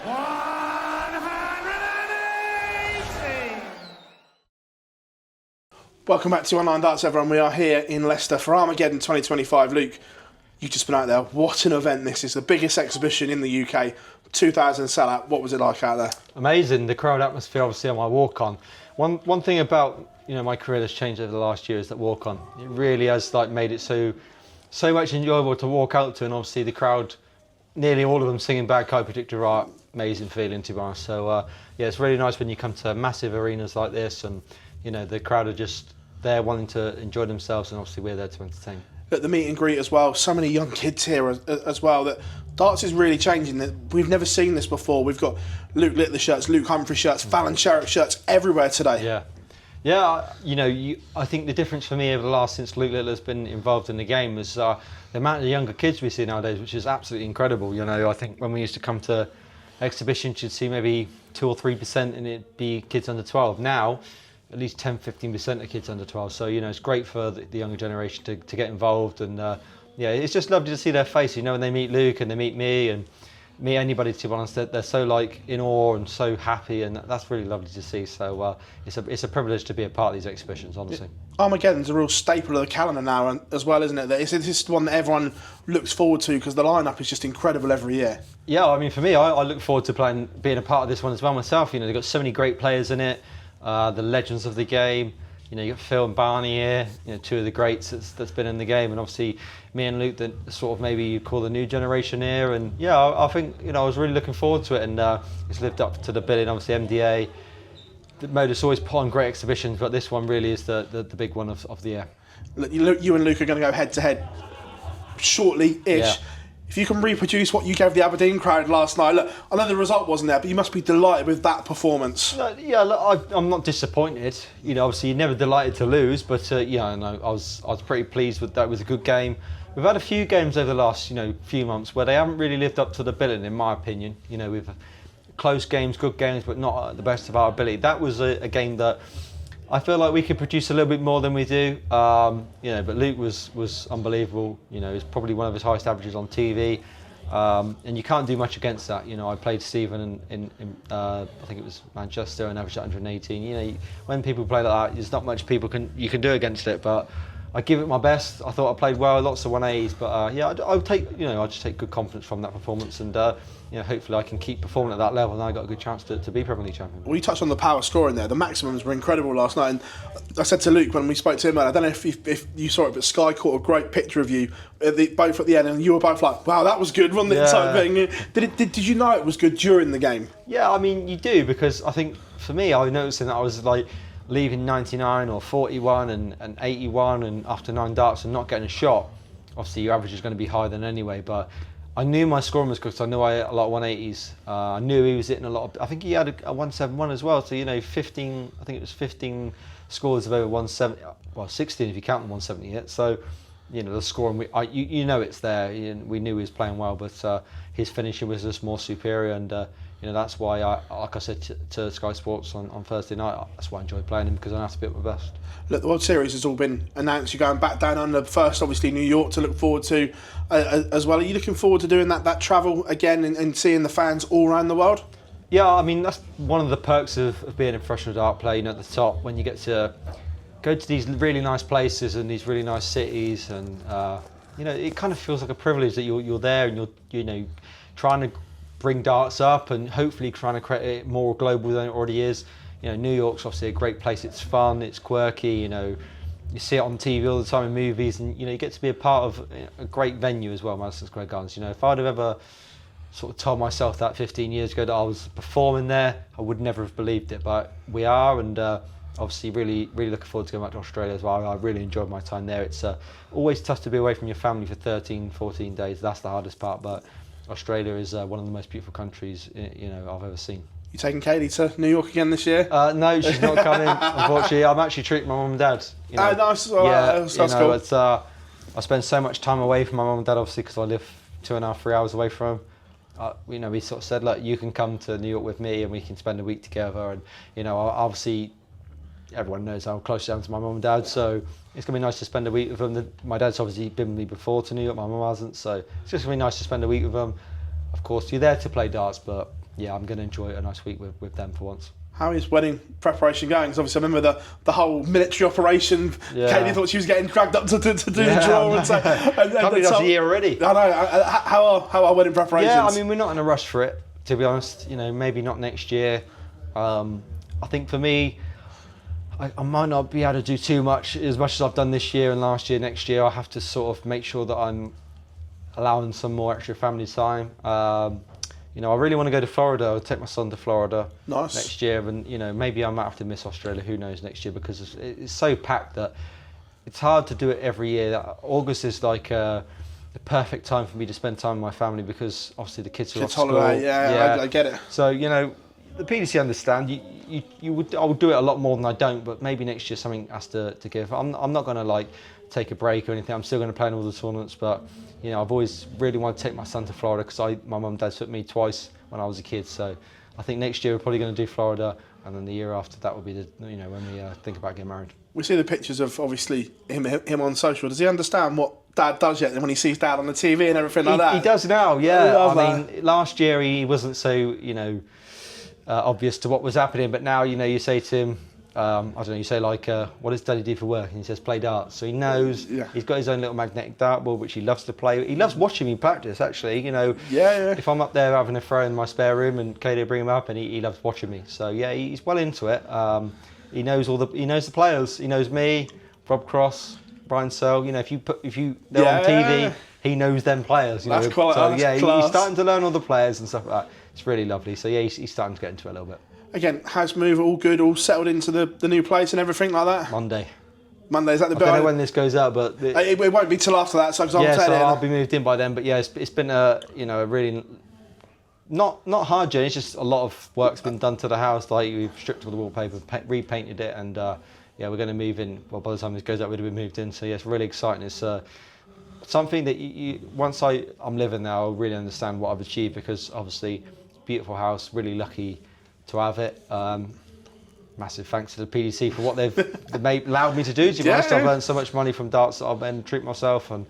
180! Welcome back to Online Darts, everyone. We are here in Leicester for Armageddon 2025. Luke, you've just been out there. What an event this is. The biggest exhibition in the UK. 2,000 sellout. What was it like out there? Amazing. The crowd atmosphere, obviously, on my walk-on. One thing about my career that's changed over the last year is that walk-on. It really has made it so much enjoyable to walk out to, and obviously the crowd, nearly all of them singing Bad Kite Predictor Right. Amazing feeling, to be honest. So yeah, it's really nice when you come to massive arenas like this, and the crowd are just there wanting to enjoy themselves, and obviously we're there to entertain. At the meet and greet as well, so many young kids here as well. That darts is really changing. That we've never seen this before. We've got Luke Littler shirts, Luke Humphries shirts, Fallon Sherrick shirts everywhere today. Yeah. I think the difference for me over the last since Luke Littler's been involved in the game is the amount of younger kids we see nowadays, which is absolutely incredible. I think when we used to come to exhibitions, you'd see maybe 2 or 3%, and it'd be kids under 12. Now, at least 10-15% of kids under 12. So it's great for the younger generation to get involved, and it's just lovely to see their face. When they meet Luke and they meet me and meet anybody, to be honest, they're so in awe and so happy, and that's really lovely to see. So it's a privilege to be a part of these exhibitions, honestly. Armageddon's a real staple of the calendar now, as well, isn't it? It's just one that everyone looks forward to because the lineup is just incredible every year. Yeah, I mean, for me, I look forward to being a part of this one as well myself. They've got so many great players in it. The legends of the game. You got Phil and Barney here, two of the greats that's been in the game, and obviously me and Luke, that sort of maybe you call the new generation here. And I think I was really looking forward to it, and it's lived up to the billing. Obviously MDA, the Modus always put on great exhibitions, but this one really is the big one of the year. You and Luke are going to go head to head shortly-ish. Yeah. If you can reproduce what you gave the Aberdeen crowd last night, look, I know the result wasn't there, but you must be delighted with that performance. I'm not disappointed. Obviously you're never delighted to lose, but I was pretty pleased with that. It was a good game. We've had a few games over the last few months where they haven't really lived up to the billing, in my opinion. We've close games, good games, but not at the best of our ability. That was a game that I feel like we could produce a little bit more than we do. But Luke was unbelievable. He's probably one of his highest averages on TV, and you can't do much against that. I played Stephen in I think it was Manchester, and averaged 118. When people play like that, there's not much you can do against it. But I give it my best. I thought I played well, lots of 180s, but I'll just take good confidence from that performance, and hopefully I can keep performing at that level, and I got a good chance to be Premier League champion. Well, you touched on the power scoring there. The maximums were incredible last night, and I said to Luke when we spoke to him, I don't know if you saw it, but Sky caught a great picture of you both at the end, and you were both like, "Wow, that was good," wasn't it? Type thing. Did you know it was good during the game? Yeah, I mean you do, because I think for me, I was noticing that I was leaving 99 or 41 and 81 and after 9 darts and not getting a shot. Obviously your average is going to be higher than anyway, but I knew my scoring was good because I knew I had a lot of 180s. I knew he was hitting a lot of, I think he had a 171 as well, so 15, I think it was 15 scores of over 170, well 16 if you count the 170 hit, so the scoring, it's there. We knew he was playing well, but his finishing was just more superior, and that's why like I said to Sky Sports on Thursday night, that's why I enjoy playing him, because I have to be at my best. Look, the World Series has all been announced. You're going back down under first, obviously New York to look forward to as well. Are you looking forward to doing that travel again and seeing the fans all around the world? Yeah, I mean that's one of the perks of being a professional dart player. At the top, when you get to go to these really nice places and these really nice cities, and it kind of feels like a privilege that you're there, and you're trying to bring darts up and hopefully trying to create it more global than it already is. New York's obviously a great place. It's fun, it's quirky. You see it on TV all the time in movies, and you get to be a part of a great venue as well, Madison Square Gardens. If I'd have ever sort of told myself that 15 years ago that I was performing there, I would never have believed it. But we are, and obviously really looking forward to going back to Australia as well. I really enjoyed my time there. It's always tough to be away from your family for 13, 14 days. That's the hardest part, but Australia is one of the most beautiful countries I've ever seen. You taking Katie to New York again this year? No, she's not coming. Unfortunately, I'm actually treating my mum and dad. Oh, nice. That's cool. It's, I spend so much time away from my mum and dad, obviously, because I live 2.5, 3 hours away from them. We sort of said, look, you can come to New York with me, and we can spend a week together. And obviously, everyone knows how close I am to my mum and dad, so it's going to be nice to spend a week with them. My dad's obviously been with me before to New York, my mum hasn't, so it's just going to be nice to spend a week with them. Of course, you're there to play darts, but yeah, I'm going to enjoy a nice week with them for once. How is wedding preparation going? Because obviously I remember the whole military operation. Yeah. Katie thought she was getting dragged up to do the draw. And so, can't believe that's a year already. I know. How are wedding preparations? Yeah, I mean, we're not in a rush for it, to be honest. You know, maybe not next year. I think for me, I might not be able to do too much as I've done this year and last year. Next year, I have to sort of make sure that I'm allowing some more extra family time. You know, I really want to go to Florida. I'll take my son to Florida next year, and you know, maybe I might have to miss Australia. Who knows next year, because it's so packed that it's hard to do it every year. August is like the perfect time for me to spend time with my family, because obviously the kids are off school. Holiday, yeah. I get it. So you know, the PDC understand. I would do it a lot more than I don't, but maybe next year something has to give. I'm not going to like take a break or anything. I'm still going to play in all the tournaments, but you know, I've always really wanted to take my son to Florida, because my mum and dad took me twice when I was a kid. So I think next year we're probably going to do Florida, and then the year after that will be when we think about getting married. We see the pictures of obviously him on social. Does he understand what Dad does yet when he sees Dad on the TV and everything like that? He does now, yeah. I mean, last year he wasn't so obvious to what was happening, but now you say to him, I don't know, you say like, what does Daddy do for work? And he says, play darts. So he knows. He's got his own little magnetic dartboard, which he loves to play. He loves watching me practice, actually. If I'm up there having a throw in my spare room and Katie bring him up, and he loves watching me. So yeah, he's well into it. He knows the players. He knows me, Rob Cross, Brian Searle. If they're on TV, he knows them players. That's quite. He's starting to learn all the players and stuff like that. It's really lovely. So yeah, he's starting to get into it a little bit. Again, has Move all good, all settled into the new place and everything like that? Monday, is that the I don't know when this goes out, but it won't be till after that. So I'll be moved in by then. But yeah, it's been a really not hard journey. It's just a lot of work's been done to the house. Like we've stripped all the wallpaper, repainted it, and we're going to move in. Well, by the time this goes out, we'd have been moved in. So yeah, it's really exciting. It's something that once I'm living there, I'll really understand what I've achieved, because obviously it's a beautiful house. Really lucky to have it. Massive thanks to the PDC for what they've allowed me to do. To be honest, I've earned so much money from darts that I've been treat myself, and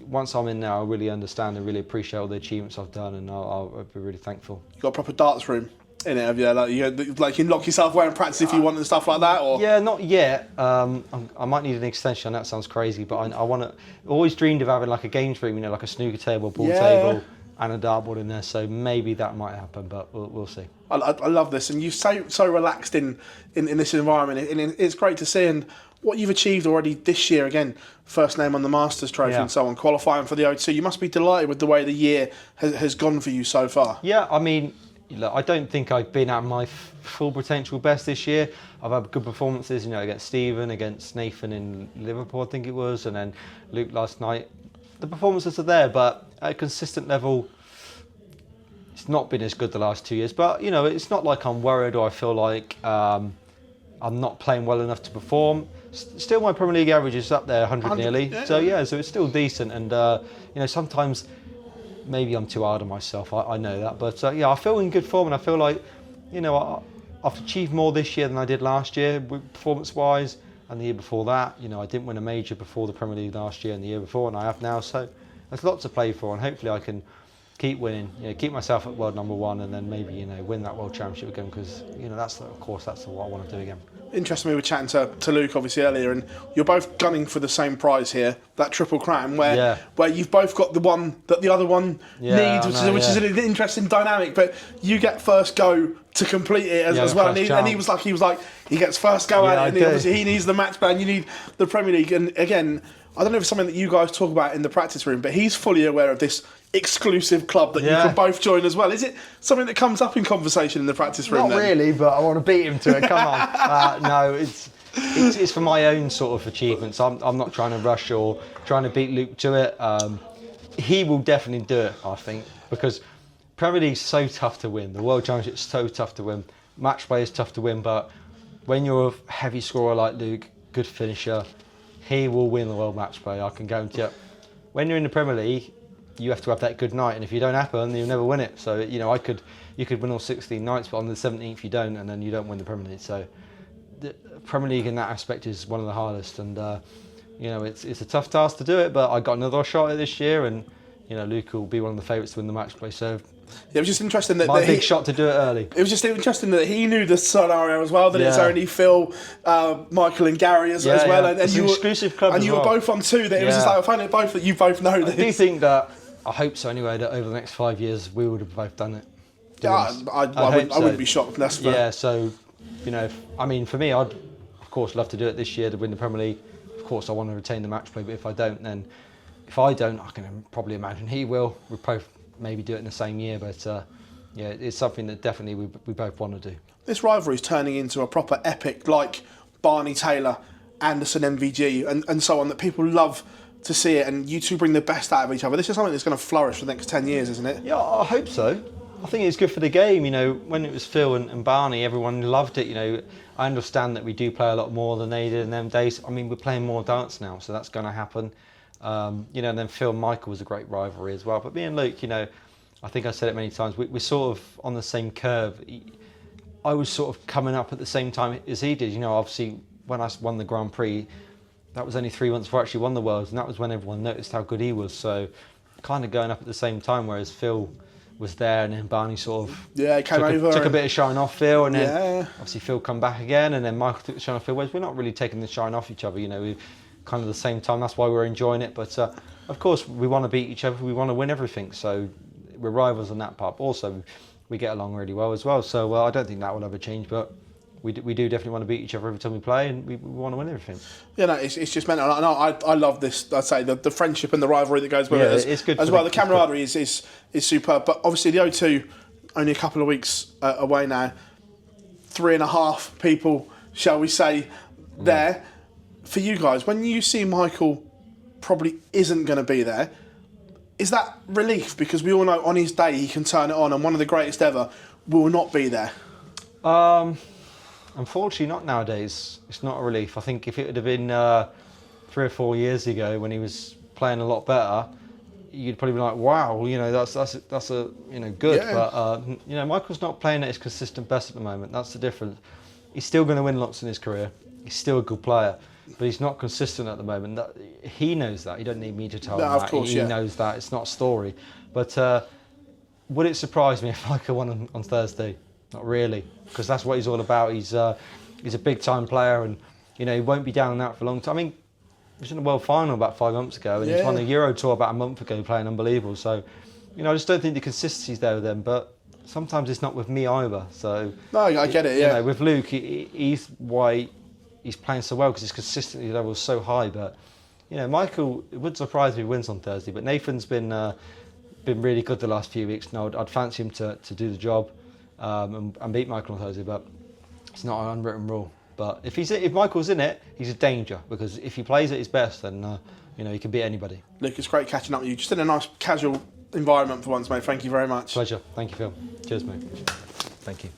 once I'm in now, I really understand and really appreciate all the achievements I've done, and I'll be really thankful. You got a proper darts room in it, have you? Like you can lock yourself away and practice if you want and stuff like that, or? Yeah, not yet. I might need an extension. That sounds crazy, but I want to. Always dreamed of having like a games room, like a snooker table, pool table, and a dartboard in there. So maybe that might happen, but we'll see. I love this, and you're so relaxed in this environment, and it's great to see. And what you've achieved already this year, again, first name on the Masters Trophy and so on, qualifying for the O2. You must be delighted with the way the year has gone for you so far. Yeah, I mean, look, I don't think I've been at my full potential best this year. I've had good performances, against Stephen, against Nathan in Liverpool, I think it was, and then Luke last night. The performances are there, but at a consistent level, it's not been as good the last 2 years. But, it's not like I'm worried or I feel like I'm not playing well enough to perform. Still, my Premier League average is up there, 100 nearly. Yeah. So it's still decent. And, sometimes maybe I'm too hard on myself. I know that. But, I feel in good form, and I feel like, I've achieved more this year than I did last year, performance-wise, and the year before that. I didn't win a major before the Premier League last year and the year before, and I have now. So there's lots to play for, and hopefully I can keep winning, keep myself at world number one, and then maybe win that world championship again, because that's what I want to do again. Interesting, we were chatting to Luke obviously earlier, and you're both gunning for the same prize here, that Triple Crown, where you've both got the one that the other one needs, which is an interesting dynamic. But you get first go to complete it as well, and he was like he gets first go at it, and obviously he needs the match play, and you need the Premier League. And again, I don't know if it's something that you guys talk about in the practice room, but he's fully aware of this exclusive club that you can both join as well. Is it something that comes up in conversation in the practice room? Not really, but I want to beat him to it. Come on. No, it's for my own sort of achievements. I'm not trying to rush or trying to beat Luke to it. He will definitely do it, I think, because Premier League's so tough to win. The World Championship's so tough to win. Match play is tough to win, but when you're a heavy scorer like Luke, good finisher, he will win the World Match Play. I can guarantee it. When you're in the Premier League, you have to have that good night, and if you don't happen, you'll never win it. So you could win all 16 nights, but on the 17th you don't, and then you don't win the Premier League. So the Premier League in that aspect is one of the hardest, and it's a tough task to do it. But I got another shot at it this year, and Luke will be one of the favourites to win the match play. So It was just interesting that My big shot to do it early. It was just interesting that he knew the scenario as well. That it's only Phil, Michael, and Gary as well. And it's you an were exclusive club. And you were both on two. That it was just like I find it both that you both know this. I do think that. I hope so anyway. That over the next 5 years we would have both done it. Yeah, I wouldn't be shocked. Yeah. So, you know, I mean, for me, I'd of course love to do it this year to win the Premier League. Of course, I want to retain the match play. But if I don't, then I can probably imagine he will. We both maybe do it in the same year. But yeah, it's something that definitely we both want to do. This rivalry is turning into a proper epic, like Barney Taylor, Anderson, MvG, and so on. That people love to see it, and you two bring the best out of each other. This is something that's going to flourish for the next 10 years, isn't it? Yeah, I hope so. I think it's good for the game. You know, when it was Phil and Barney, everyone loved it. You know, I understand that we do play a lot more than they did in them days. I mean, we're playing more dance now, so that's going to happen. You know, and then Phil and Michael was a great rivalry as well. But me and Luke, you know, I think I said it many times, we're sort of on the same curve. I was sort of coming up at the same time as he did. You know, obviously, when I won the Grand Prix, that was only 3 months before I actually won the Worlds, and that was when everyone noticed how good he was. So, kind of going up at the same time, whereas Phil was there, and then Barney sort of took a bit of shine off Phil, and then obviously Phil come back again, and then Michael took the shine off Phil. Whereas we're not really taking the shine off each other, you know, we're kind of the same time. That's why we're enjoying it. But of course, we want to beat each other. We want to win everything. So we're rivals on that part. But also, we get along really well as well. So I don't think that will ever change. But we do definitely want to beat each other every time we play, and we want to win everything. Yeah, no, it's just mental. I love this. I'd say the friendship and the rivalry that goes with it. It's good as well. The camaraderie is superb. But obviously the O2 only a couple of weeks away now. 3.5 people, shall we say, there for you guys. When you see Michael probably isn't going to be there, is that relief? Because we all know on his day he can turn it on, and one of the greatest ever will not be there. Unfortunately, not nowadays. It's not a relief. I think if it would have been 3 or 4 years ago when he was playing a lot better, you'd probably be like, "Wow, you know, that's a you know good." Yeah. But you know, Michael's not playing at his consistent best at the moment. That's the difference. He's still going to win lots in his career. He's still a good player, but he's not consistent at the moment. He knows that. He doesn't need me to tell him that. Of course, he knows that. It's not a story. But would it surprise me if Michael won on Thursday? Not really, because that's what he's all about. He's a big time player, and you know he won't be down and out for a long time. I mean, he was in the World Final about 5 months ago, and he's won the Euro Tour about a month ago, playing unbelievable. So, you know, I just don't think the consistency's there with them. But sometimes it's not with me either. So no, I get it. Yeah, you know, with Luke, he's why he's playing so well because his consistency level is so high. But you know, Michael, it would surprise me if he wins on Thursday. But Nathan's been really good the last few weeks. Now I'd fancy him to do the job. And beat Michael on Thursday, but it's not an unwritten rule. But if Michael's in it, he's a danger, because if he plays at his best, then you know he can beat anybody. Luke, it's great catching up with you. Just in a nice casual environment for once, mate. Thank you very much. Pleasure. Thank you, Phil. Cheers, mate. Thank you.